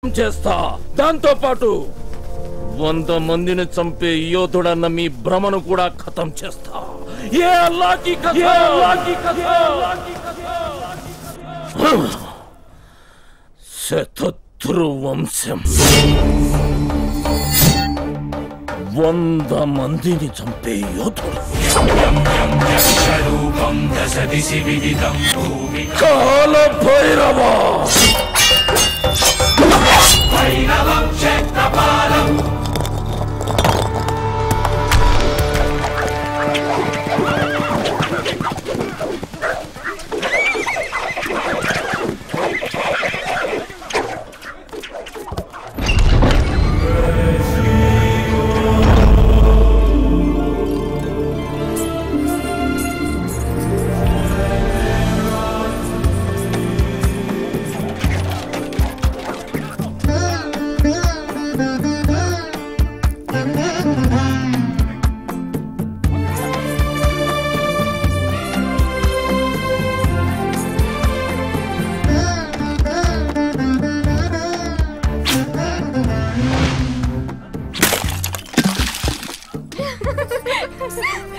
చేస్తా. దాంతో పాటు 100 మందిని చంపే యోధుడన్న మీ భ్రమను కూడా ఖతం చేస్తా. ఏ అల్లాహ్కి శతత్రు వంశం 100 మందిని చంపే యోధుడు. కాల భైరవ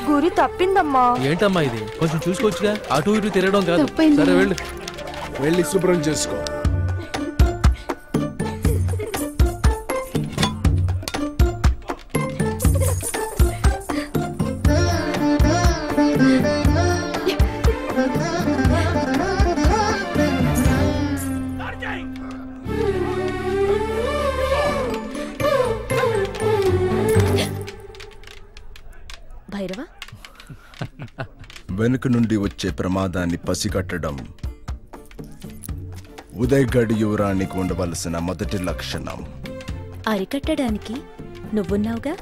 గురి తప్పిందమ్మా. ఏంటమ్మా ఇది? కొంచెం చూసుకోవచ్చుగా. అటు ఇటు తిరగడం కాదు. సరే వెళ్ళి శుభ్రం చేసుకో. భైరవ, వెనుక నుండి వచ్చే ప్రమాదాన్ని పసిగట్టడం ఉదయగడి యువరానికి ఉండవలసిన మొదటి లక్షణం. అరికట్టడానికి నువ్వున్నావుగా.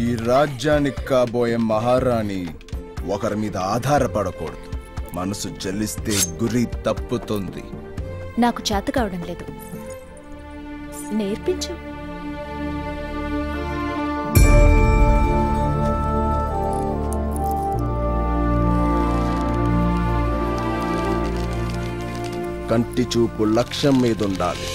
ఈ రాజ్యానికి కాబోయే మహారాణి ఒకరి మీద ఆధారపడకూడదు. మనసు చెల్లిస్తే గురి తప్పుతుంది. నాకు చేత కావడం లేదు, నేర్పించు. కంటి చూపు లక్ష్యం మీద ఉండాలి.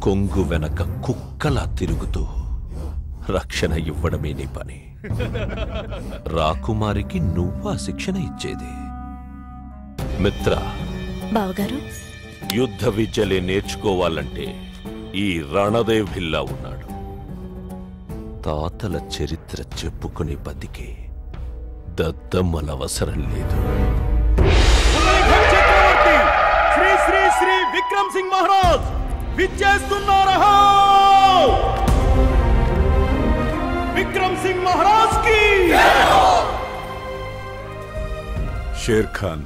కొంగు వెనక కుక్కలా తిరుగుతూ రక్షణ ఇవ్వడమే నీ పని. రాకుమారికి నువ్వా శిక్షణ ఇచ్చేది? మిత్ర, బావగారు, యుద్ధ విద్యలే నేర్చుకోవాలంటే ఈ రణదేవిల్లా ఉన్నాడు. తాతల చరిత్ర చెప్పుకుని బతికే దద్దమ్మల అవసరం లేదు. శ్రీ శ్రీ శ్రీ విక్రమ్ సింగ్ మహారాజ్ విచ్చేస్తున్నారా? విక్రమ్ సింగ్ మహారాజ్ కి షేర్ ఖాన్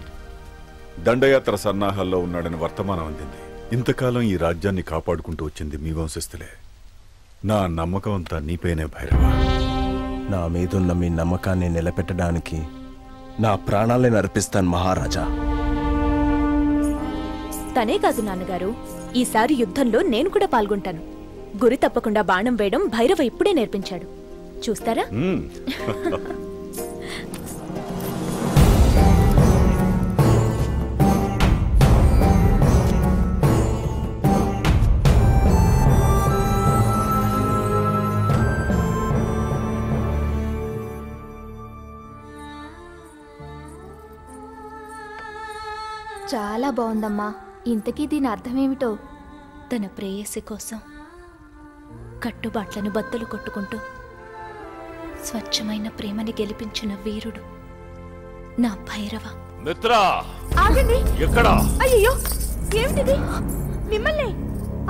దండయాత్ర సన్నాహాల్లో ఉన్నాడని వర్తమానం అందింది. ఇంతకాలం ఈ రాజ్యాన్ని కాపాడుకుంటూ వచ్చింది మీ వంశస్థులే. నా నమ్మకం అంతా నీపైనే భైరవ. నా మీదున్న మీ నమ్మకాన్ని నిలబెట్టడానికి నా ప్రాణాలే అర్పిస్తాను మహారాజా. తనే కాదు నాన్నగారు, ఈసారి యుద్ధంలో నేను కూడా పాల్గొంటాను. గురి తప్పకుండా బాణం వేయడం భైరవ ఇప్పుడే నేర్పించాడు. చూస్తారా? చాలా బాగుందమ్మా. ఇంతకీ దీని అర్థమేమిటో? తన ప్రేయసి కోసం కట్టుబాట్లను బద్దలు కొట్టుకుంటూ స్వచ్ఛమైన ప్రేమని గెలిపించిన వీరుడు నా భైరవ. మిత్రా, ఆగండి! ఎక్కడా? అయ్యో, ఏమిటిది? మిమ్మల్ని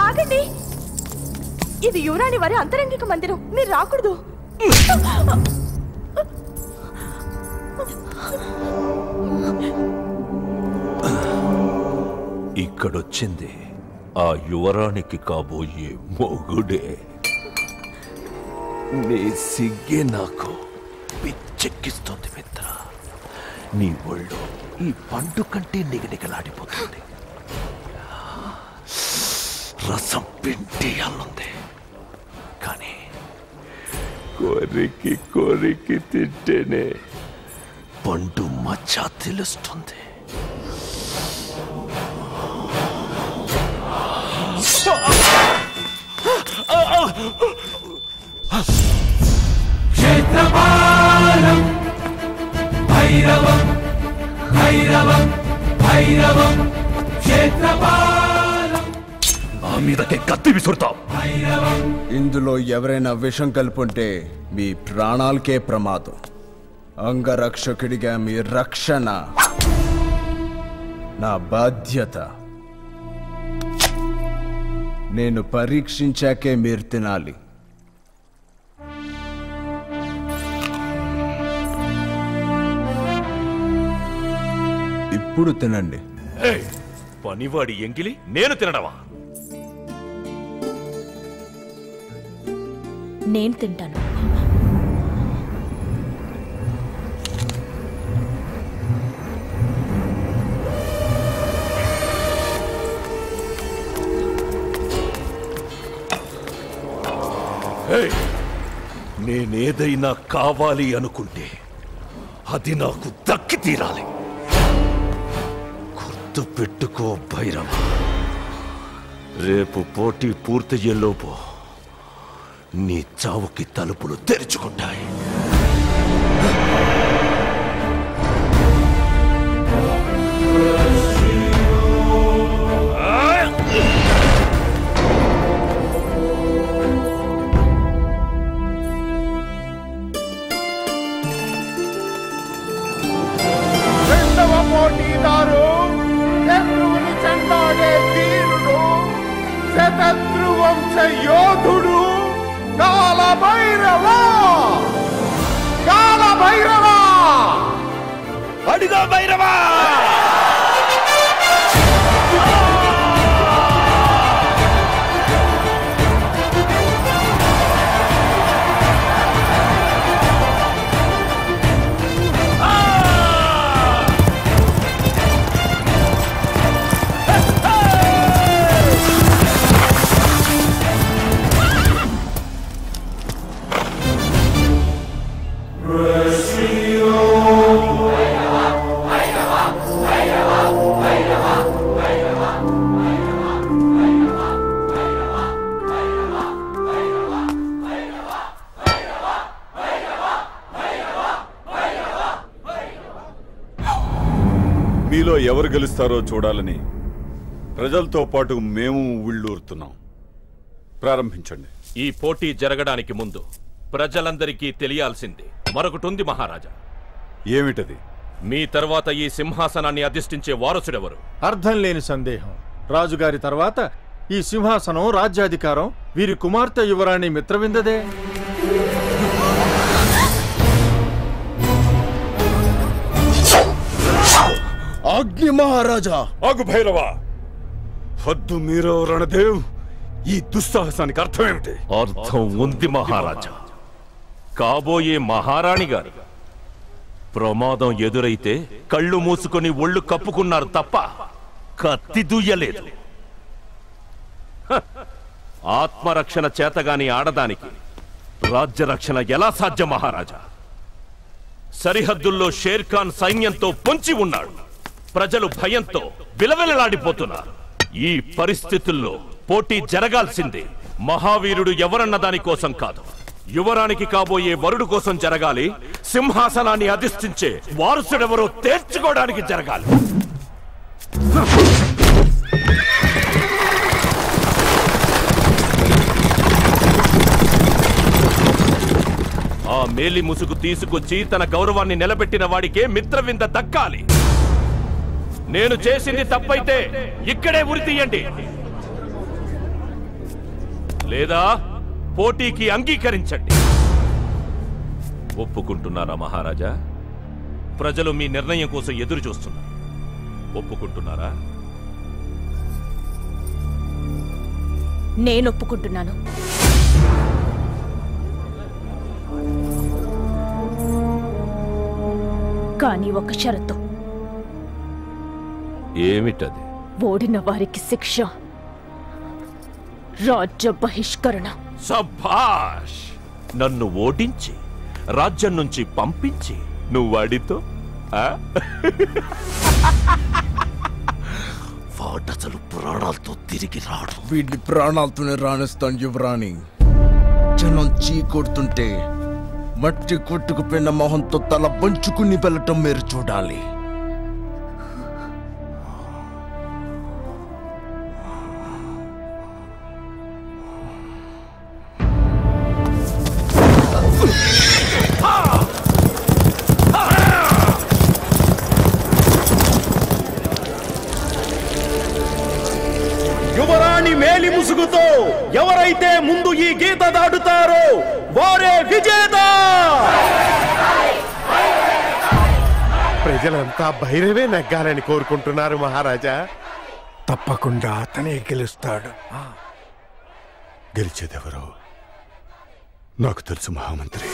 ఆగండి! ఇది యువరాణి వారి అంతరంగిక మందిరం, మీరు రాకూడదు. ఇక్కడొచ్చింది ఆ యువరానికి కాబోయే మొగుడే. నీ సిగ్గే నాకు పిచ్చెక్కిస్తుంది మిత్ర. నీ ఒళ్ళు ఈ పండు కంటే నిగనిగలాడిపోతుంది. రసం పిండియాలుంది, కానీ కొరికి కొరికి తింటేనే పండు మచ్చ తెలుస్తుంది. క్షేత్రపాలం భైరవం భైరవం భైరవం క్షేత్రపాలం. ఆ మీదకే కత్తి విసురుతాం. ఇందులో ఎవరైనా విషం కలుపుంటే మీ ప్రాణాలకే ప్రమాదం. అంగరక్షకుడిగా మీ రక్షణ నా బాధ్యత. నేను పరీక్షించాకే మీరు తినాలి. ఇప్పుడు తినండి. పనివాడి ఎంగిలి నేను తినడమా? నేను తింటాను. నేనేదైనా కావాలి అనుకుంటే అది నాకు దక్కి తీరాలి. గుర్తు పెట్టుకో భైరవ. రేపు పోటీ పూర్తయ్యేలోపు నీ చావుకి తలుపులు తెరుచుకుంటాయి. పోటీదారు శత్రువుని చెండాడే వీరుడు, శతద్రు వంశ యోధుడు కాలభైరవ. కాలభైరవ, అడిగా భైరవా! మీలో ఎవరు గెలుస్తారో చూడాలని ప్రజలతో పాటు మేము ఉళ్ళూరుతున్నాం. ప్రారంభించండి. ఈ పోటీ జరగడానికి ముందు ప్రజలందరికీ తెలియాల్సింది మరొకటుంది మహారాజా. ఏమిటది? మీ తర్వాత ఈ సింహాసనాన్ని అధిష్ఠించే వారసుడెవరు? అర్థం లేని సందేహం. రాజుగారి తర్వాత ఈ సింహాసనం, రాజ్యాధికారం వీరి కుమార్తె యువరాణి మిత్రవిందదే. ఆజ్ఞ మహారాజా. ఆగు భైరవ. హద్దు మీరో రణదేవ్. ఈ దుస్సాహసానికి అర్థం ఏమిటి? అర్థం ఉంది మహారాజా. కాబోయే మహారాణి గారు ప్రమాదం ఎదురైతే కళ్ళు మూసుకొని ఒళ్ళు కప్పుకున్నారు తప్ప కత్తి దుయ్యలేదు. ఆత్మరక్షణ చేతగాని ఆడదానికి రాజ్యరక్షణ ఎలా సాధ్యం మహారాజా? సరిహద్దుల్లో షేర్ఖాన్ సైన్యంతో పొంచి ఉన్నాడు. ప్రజలు భయంతో విలవిలలాడిపోతున్నారు. ఈ పరిస్థితుల్లో పోటీ జరగాల్సిందే మహావీరుడు ఎవరన్న దాని కోసం కాదు, యువరానికి కాబోయే వరుడు కోసం జరగాలి. సింహాసనాన్ని అధిష్ఠించే వారసుడెవరో తేల్చుకోవడానికి జరగాలి. ఆ మేలి ముసుగు తీసుకొచ్చి తన గౌరవాన్ని నిలబెట్టిన వాడికే మిత్రవింద దక్కాలి. నేను చేసింది తప్పైతే ఇక్కడే ఉరి తీయండి, లేదా పోటీకి అంగీకరించండి. ఒప్పుకుంటున్నారా మహారాజా? ప్రజలు మీ నిర్ణయం కోసం ఎదురు చూస్తున్నారు. ఒప్పుకుంటున్నారా? నేనొప్పుకుంటున్నాను. కానీ ఒక షరతు. ఏమిటది? ఓడిన వారికి శిక్ష రాజ్య బహిష్కరణ. సభాష్! నన్ను ఓడించి రాజ్యం నుంచి పంపించి నువ్వు వాడితో వాడసలు ప్రాణాలతో తిరిగి రాడు. వీడిని ప్రాణాలతోనే రాణిస్తాను యువరాణి. జనం చీ కొడుతుంటే మట్టి కొట్టుకుపోయిన మొహంతో తల పంచుకుని వెళ్ళటం మీరు చూడాలి. యువరాణి మేలి ముసుగుతో ఎవరైతే ముందు ఈ గీత దాటుతారో వారే విజేత. ప్రజలంతా భైరవే నెగ్గాలని కోరుకుంటున్నారు మహారాజా. తప్పకుండా అతనే గెలుస్తాడు. గెలిచేదెవరో నాకు తెలుసు మహామంత్రి.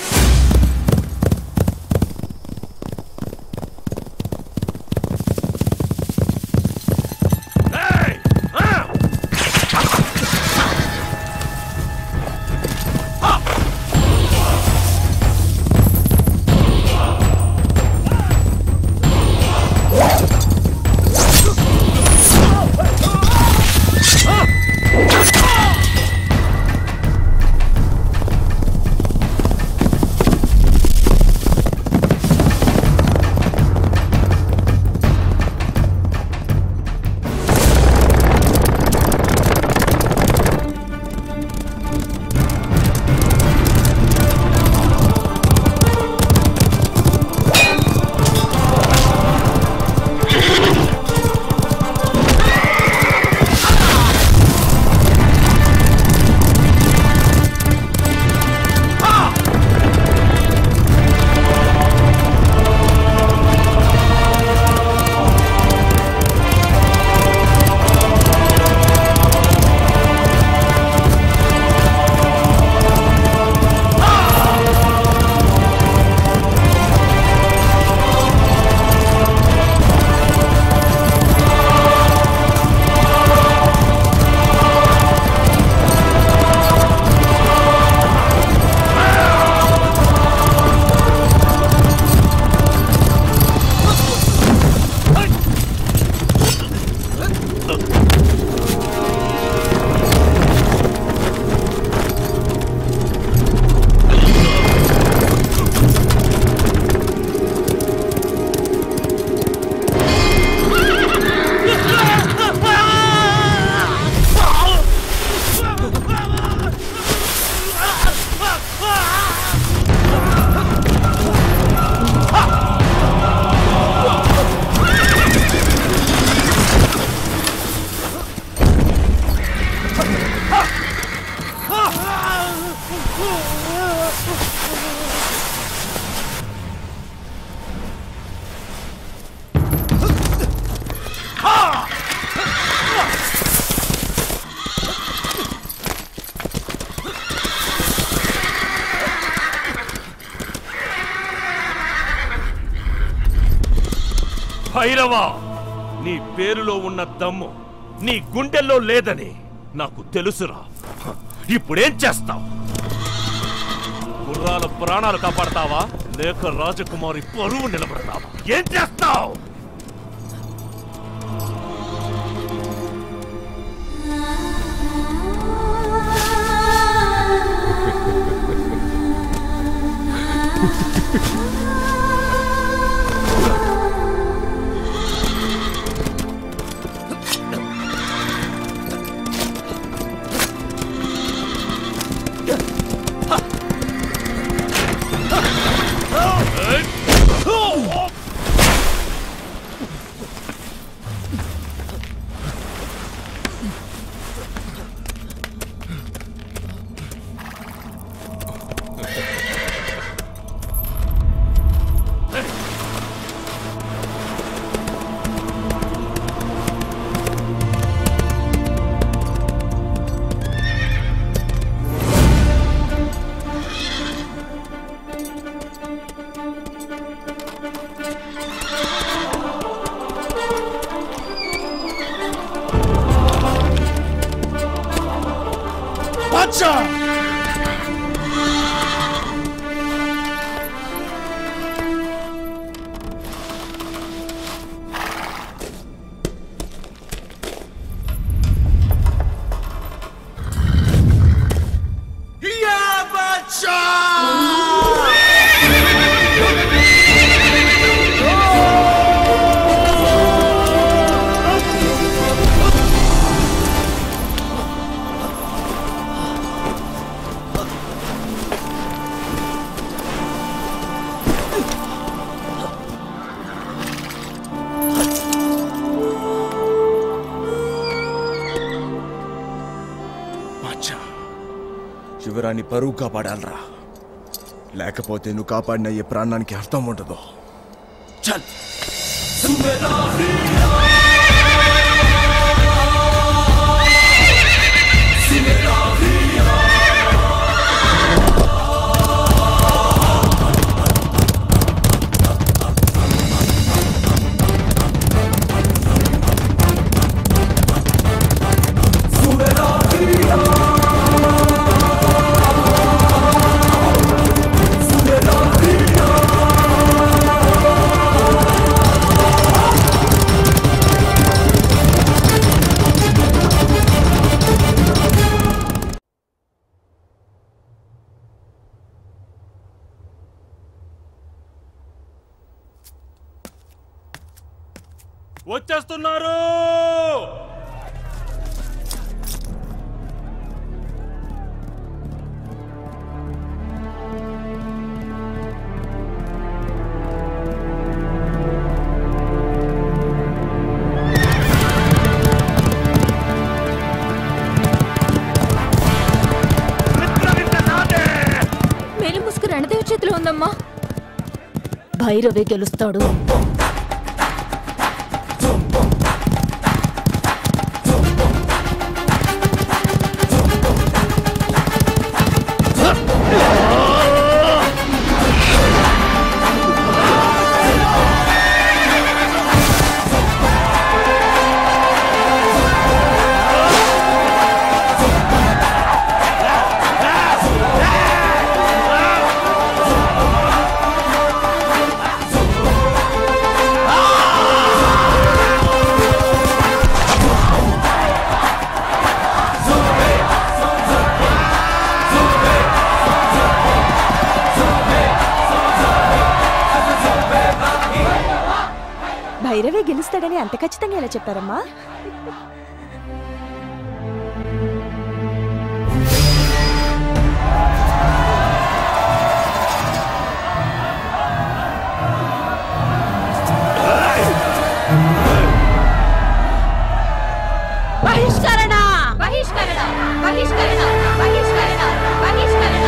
భైరవా, నీ పేరులో ఉన్న దమ్ము నీ గుండెల్లో లేదని నాకు తెలుసురా. ఇప్పుడేం చేస్తావు? గుర్రాల ప్రాణాలు కాపాడతావా లేక రాజకుమారి పరువు నిలబడతావా? ఏం చేస్తావు? బాద్షా! శివరాణి పరువు కాపాడాలరా, లేకపోతే నువ్వు కాపాడిన ఈ ప్రాణానికి అర్థం ఉండదు. చల్ వచ్చేస్తున్నారు. మేలు ముసుగు రణదేవి చేతిలో ఉందమ్మా. భైరవే గెలుస్తాడు. భైరవే గెలుస్తాడని అంత ఖచ్చితంగా ఎలా చెప్పారమ్మా? బహిష్కరణ! బహిష్కరణ! బహిష్కరణ! బహిష్కరణ! బహిష్కరణ!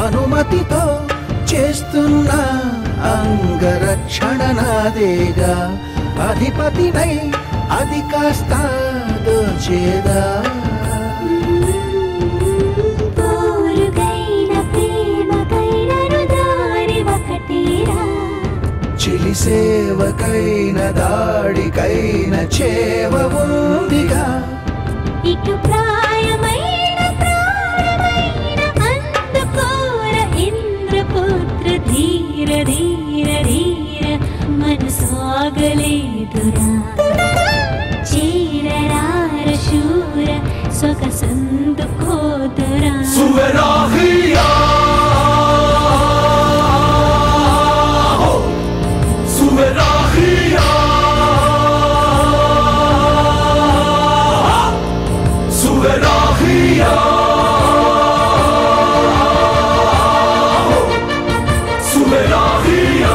అనుమతితో చేస్తున్న అంగరక్షణ నాదేగా అధిపతినై అది కాస్త దోచేదా చిలి సేవకైన దాడికైన చేవ ఉందిగా ఇటు ప్రాయమైన అందుకోర ఇంద్రపుత్ర ధీర ధీర ధీర మనసాగలేదురా చీరరార శూర సొగసందుకోదురా సువరాహియా సువరాహియా సువరాహియా సువరాహియా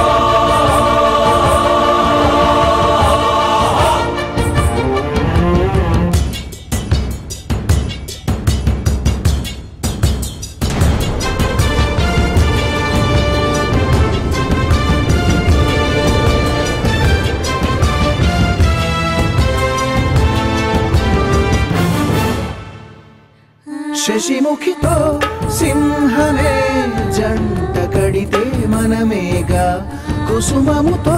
శశిముఖితో సింహమే జంట కడితే మనమేగా కుసుమముతో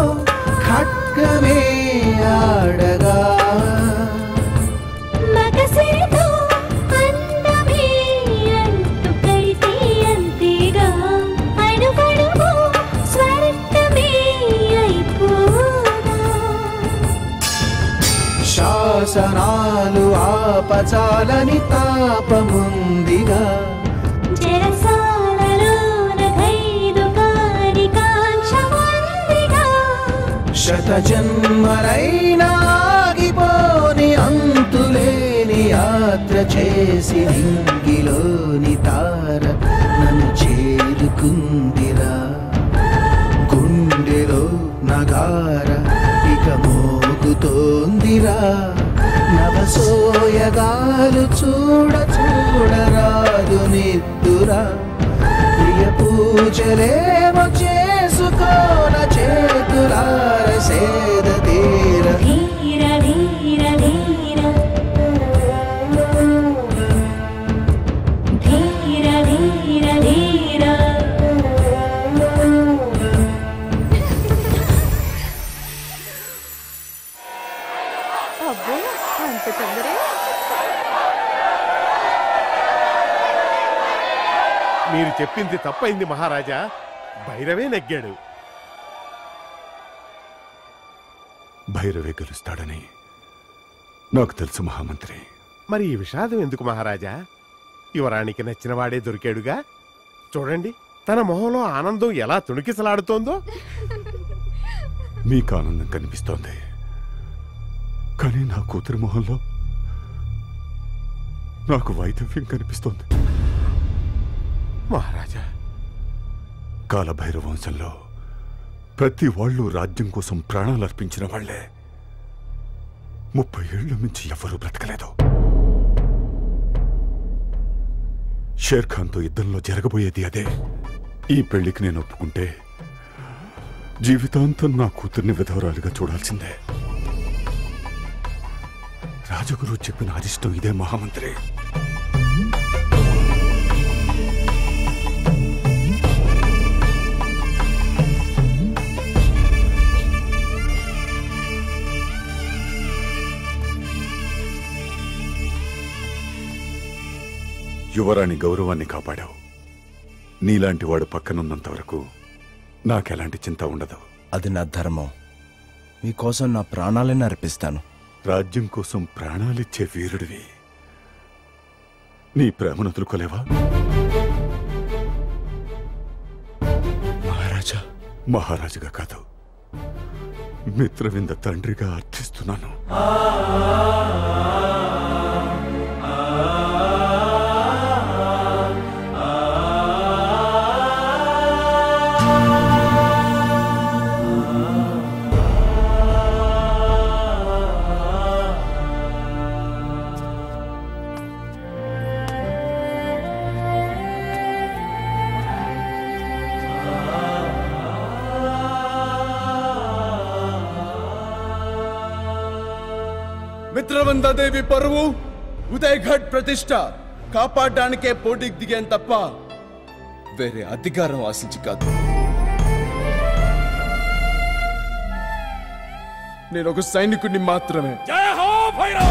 ఖడ్గమే ఆడగా మగసిరితో అందమే అంటు కడితే అంతేగా అణువణువు స్వర్గమే అయిపోగా శాసనాలు ఆపచాలని తాపముందిగా చెరసాలలోన ఖైదు కాని కాంక్ష ఉందిగా శత జన్మలైనా ఆగిపోని అంతులేని యాత్ర చేసి నింగిలోని తార నన్ను చేరుకుందిరా గుండెలో నగార ఇక మోగుతోందిరా నవసోయగాలు చూడ చూడరాదు నిద్దురా ప్రియ పూజలేమో చేసుకోన చేతులార సేద తీర ధీర ధీర ధీర ధీర ధీర ధీర అబ్బో అంత తొందరే మీరు చెప్పింది తప్పైంది మహారాజా. భైరవే నెగ్గాడు. భైరవే గెలుస్తాడని నాకు తెలుసు మహామంత్రి. మరి ఈ విషాదం ఎందుకు మహారాజా? యువరాణికి నచ్చిన వాడే దొరికాడుగా. చూడండి తన మొహంలో ఆనందం ఎలా తుణికిసలాడుతోందో. మీకు ఆనందం కనిపిస్తోంది, కానీ నా కూతురి మొహంలో నాకు వైదవ్యం కనిపిస్తోంది. మహారాజా, కాలభైరవ వంశంలో ప్రతి వాళ్ళు రాజ్యం కోసం ప్రాణాలు అర్పించిన వాళ్లే 30 ఏళ్ల మించి ఎవరూ బ్రతకలేదు. షేర్ ఖాన్తో యుద్ధంలో జరగబోయేది అదే. ఈ పెళ్లికి నేను ఒప్పుకుంటే జీవితాంతం నా కూతుర్ని విధవరాలుగా చూడాల్సిందే. రాజగురు చెప్పిన అరిష్టం ఇదే మహామంత్రి. యువరాణి గౌరవాన్ని కాపాడావు. నీలాంటి వాడు పక్కనున్నంత వరకు నాకెలాంటి చింత ఉండదు. అది నా ధర్మం. మీకోసం నా ప్రాణాలను అర్పిస్తాను. రాజ్యం కోసం ప్రాణాలిచ్చే వీరుడివి. నీ ప్రేమను వదులుకోలేవా? మహారాజా, మహారాజుగా కాదు, మిత్రవింద తండ్రిగా అర్థిస్తున్నాను. భద్రవందాదేవి పరువు ఉదయఘట్ ప్రతిష్ట కాపాడడానికే పోటీకి దిగాను తప్ప వేరే అధికారం ఆశించి కాదు. నేను ఒక సైనికుడిని మాత్రమే. జయ హో భైరవ!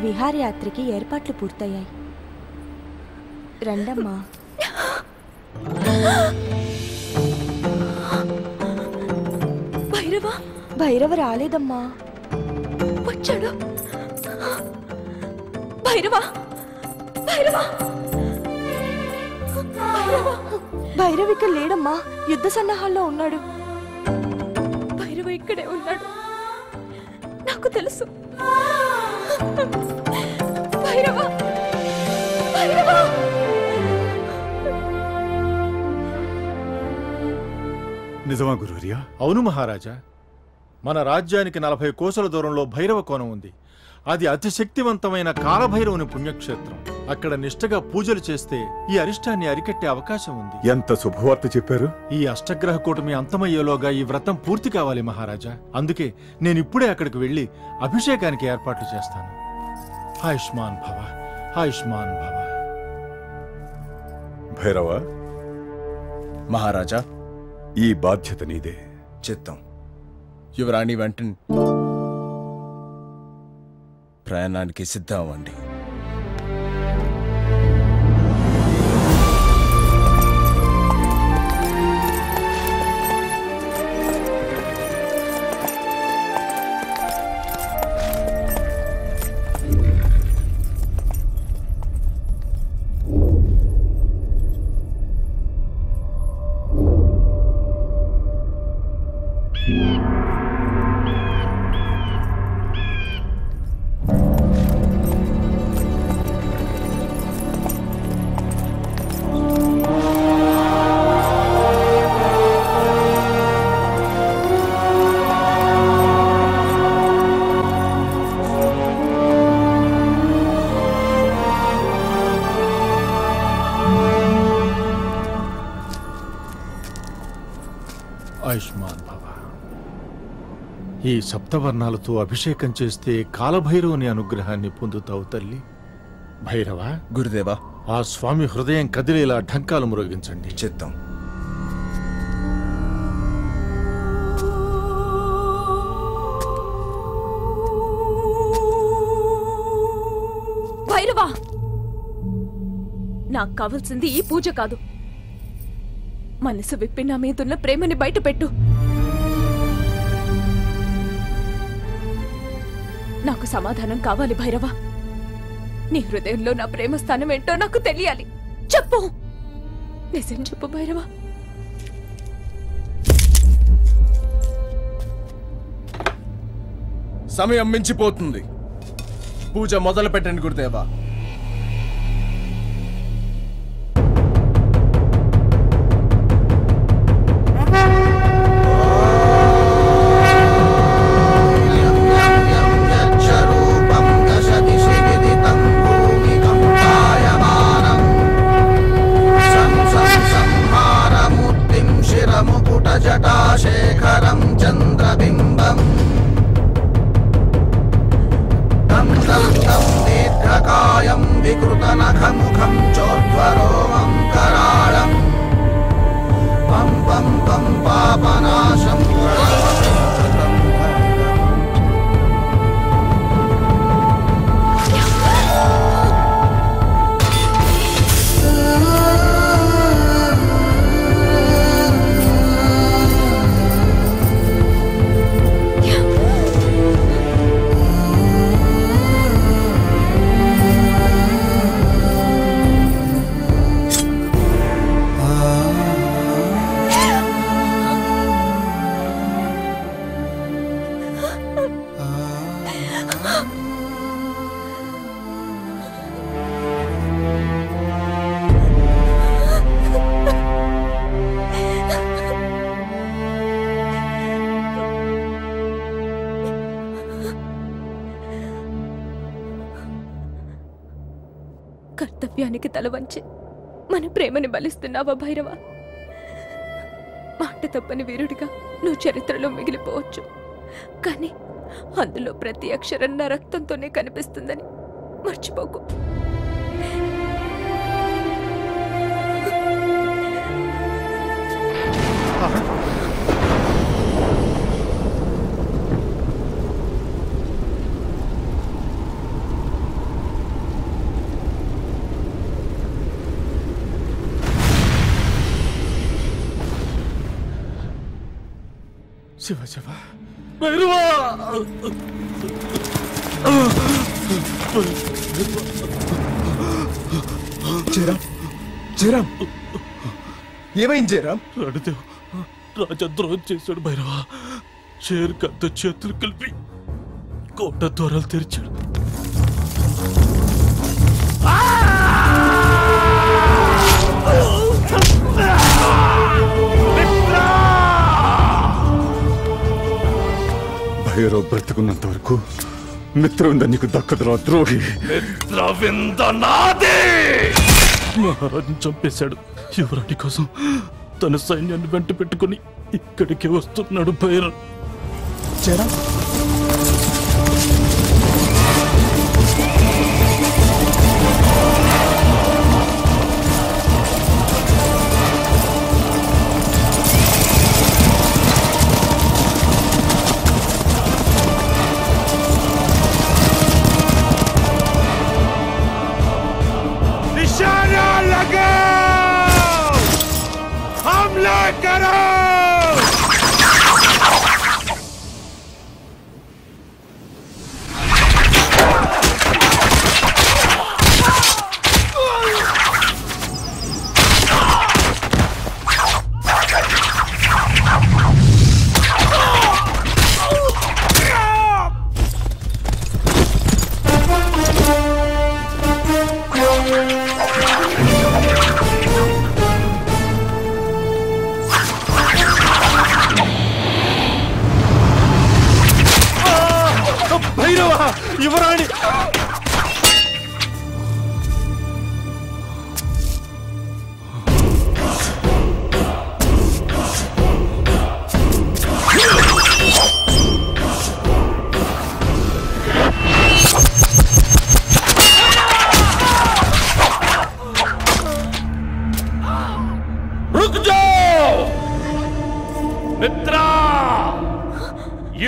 విహారయాత్రకి ఏర్పాట్లు పూర్తయ్యాయి. రండమ్మా. భైరవ భైరవ రాలేదమ్మా. వచ్చాడు. భైరవ భైరవ భైరవ ఇక్కడ లేడమ్మా, యుద్ధ సన్నాహాల్లో ఉన్నాడు. భైరవ ఇక్కడే ఉన్నాడు, నాకు తెలుసు. భైరవ భైరవ నిజమా గురువర్యా? అవును మహారాజా. మన రాజ్యానికి 40 కోసల దూరంలో భైరవ కోణం ఉంది. అది అతి శక్తివంతమైన కాలభైరవుని పుణ్యక్షేత్రం. అక్కడ నిష్ఠగా పూజలు చేస్తే ఈ అరిష్టాన్ని అరికట్టే అవకాశం ఉంది. ఎంత శుభవార్త చెప్పారు. ఈ అష్టగ్రహ కూటమి అంతమయ్యేలోగా ఈ వ్రతం పూర్తి కావాలి మహారాజా. అందుకే నేను ఇప్పుడే అక్కడికి వెళ్లి అభిషేకానికి ఏర్పాట్లు చేస్తాను. ఆయుష్మాన్ భవ, ఆయుష్మాన్ భవ. భైరవ మహారాజా, ఈ బాధ్యత నీదే. చిత్తం. యువరాణి వెంటనే ప్రయాణానికి సిద్ధం అవ్వండి. ఆయుష్మాన్ భవ. ఈ సప్తవర్ణాలతో అభిషేకం చేస్తే కాలభైరవుని అనుగ్రహాన్ని పొందుతావు తల్లి. భైరవ, గురుదేవా, ఆ స్వామి హృదయం కదిలేలా ఢంకాలు మ్రోగించండి. చిత్తం. భైరవ, నాకు కావాల్సింది ఈ పూజ కాదు. మనసు విప్పి నా మీదున్న ప్రేమని బయట పెట్టు. నాకు సమాధానం కావాలి భైరవ. నీ హృదయంలో నా ప్రేమ స్థానం ఏంటో నాకు తెలియాలి. చెప్పు, నిజం చెప్పు భైరవ. సమయం మించిపోతుంది. పూజ మొదలు పెట్టండి గురుదేవా. జటాశేఖరం చంద్రబింబం దీర్ఘకాయం వికృతనఖముఖం చోర్ధ్వరోమం కరాళం పం పం పం పాపనాశం కర్తవ్యానికి తల వంచి మన ప్రేమని బలిస్తున్నావా భైరవ? మాట తప్పని వీరుడిగా నువ్వు చరిత్రలో మిగిలిపోవచ్చు, కానీ అందులో ప్రతి అక్షరం నా రక్తంతోనే కనిపిస్తుందని మర్చిపోకు. శివ శివ భైరవా! జయరాం, ఏమైంది జయరాం? రాణిదేవ్ రాజా ద్రోహం చేశాడు భైరవా. షేర్ ఖాన్తో చేతులు కలిపి కోట ద్వారాలు తెరిచాడు. భైరవ్ బ్రతుకున్నంత వరకు మిత్రవింద నీకు దక్కదురా ద్రోహి. మిత్రవింద నాదే! మహారాజును చంపేశాడు. యువరాణి కోసం తన సైన్యాన్ని వెంట పెట్టుకుని ఇక్కడికి వస్తున్నాడు భైరవ్. निशाना लगाओ, हमला करो। యువరాణి మిత్రా,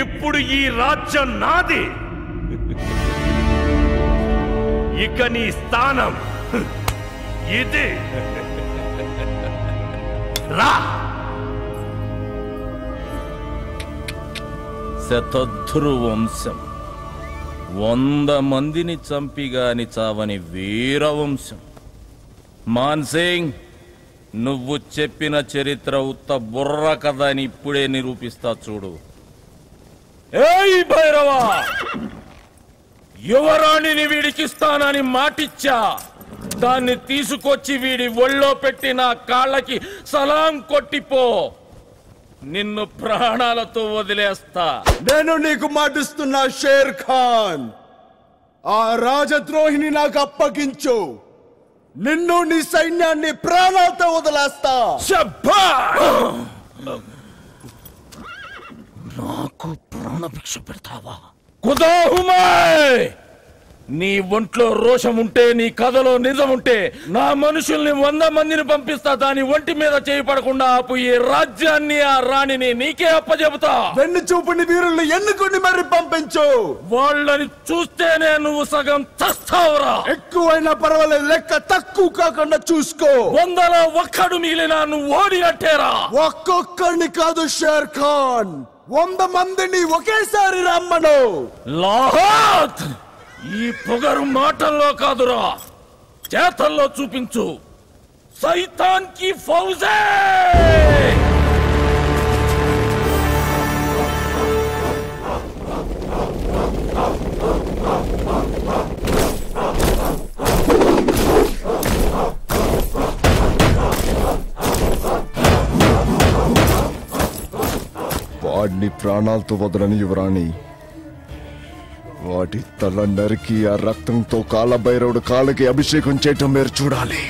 ఇప్పుడు ఈ రాజ్యం నాది. ఇక నీ స్థానం ఇది. రా. శతధృ వంశం 100 మందిని చంపిగాని చావని వీరవంశం. మాన్సింగ్, నువ్వు చెప్పిన చరిత్ర ఉత్త బుర్ర కథ అని ఇప్పుడే నిరూపిస్తా చూడు. ఏయ్ భైరవా, యువరాణిని వీడికిస్తానని మాటిచ్చా. దాన్ని తీసుకొచ్చి వీడి ఒళ్ళో పెట్టి నా కాళ్ళకి సలాం కొట్టిపో. నిన్ను ప్రాణాలతో వదిలేస్తా. నేను నీకు మాటిస్తున్నా షేర్ ఖాన్, ఆ రాజద్రోహిని నాకు అప్పగించు. నిన్ను నీ సైన్యాన్ని ప్రాణాలతో వదిలేస్తా. నాకు ప్రాణభిక్ష పెడతావా? కుదాహుమాయ్, నీ ఒంట్లో రోషం ఉంటే, నీ కథలో నిజం ఉంటే, నా మనుషుల్ని 100 మందిని పంపిస్తా. దాని ఒంటి మీద చేయపడకుండా ఆపు. ఈ రాజ్యాన్ని, ఆ రాణిని నీకే అప్పచెబుతా. వెన్ను చూపుని వీరుల్ని ఎన్నుకుని మరి పంపించు. వాళ్ళని చూస్తేనే నువ్వు సగం చస్తావురా. ఎక్కువైనా పర్వాలేదు, లెక్క తక్కువ కాకుండా చూసుకో. 100లో 1 మిగిలినా నువ్వు ఓడినట్టేరా. ఒక్కొక్కడిని కాదు షేర్ ఖాన్, 100 మందిని ఒకేసారి రమ్మను. లాహోత్, ఈ పొగరు మాటల్లో కాదురా, చేతల్లో చూపించు. సైతాన్ కి ఫౌజే. వాడిని ప్రాణాలతో వదలని యువరాణి, వాటి తల నరికి ఆ రక్తంతో కాలభైరవుడు కాళ్ళకి అభిషేకం చేయటం మీరు చూడాలి.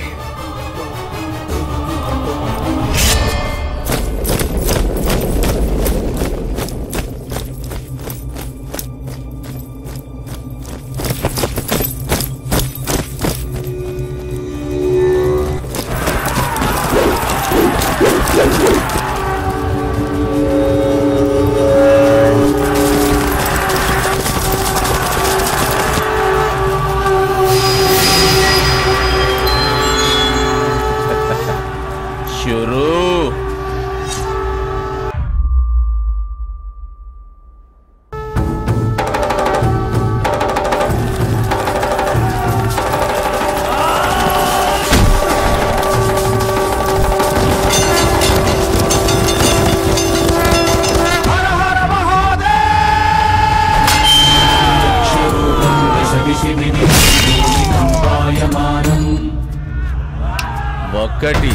ఒకటి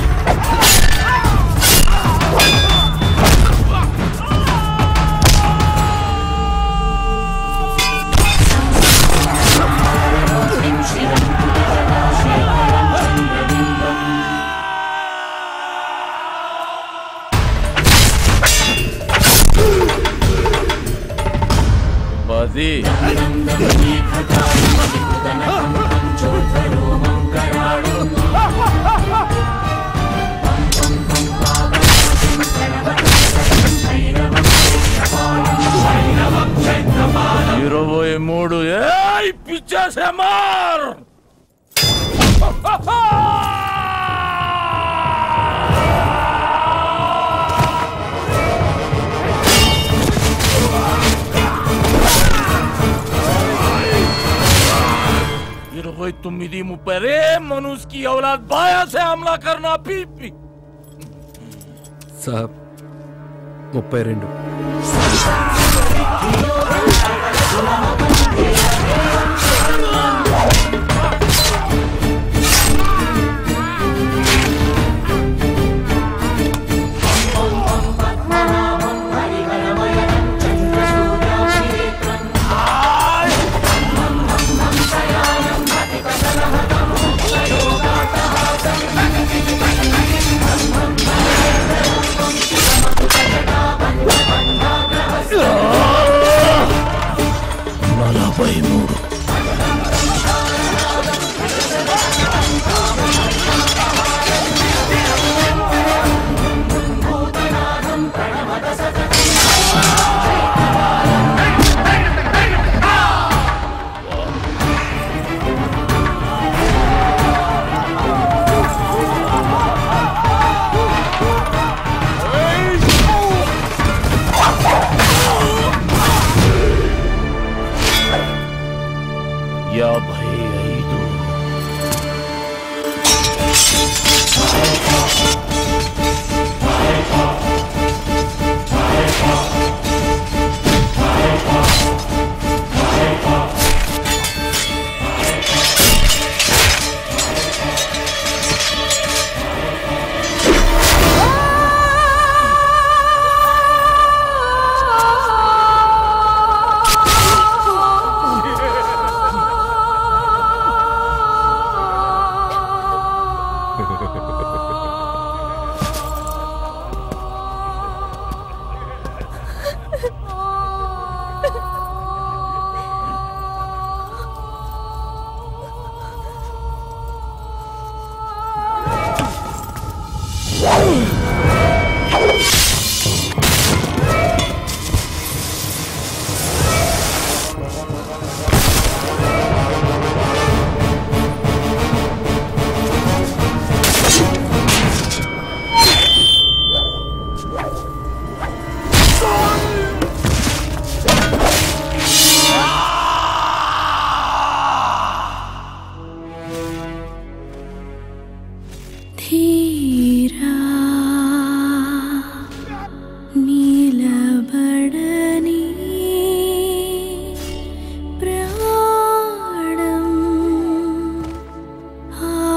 పది ఇరవై మూడు పిచ్చేసే మార్ इरवई तुम्मिदी मुप्परे मनुष्य की औलाद बाया से हमला करना पीपी साहब 32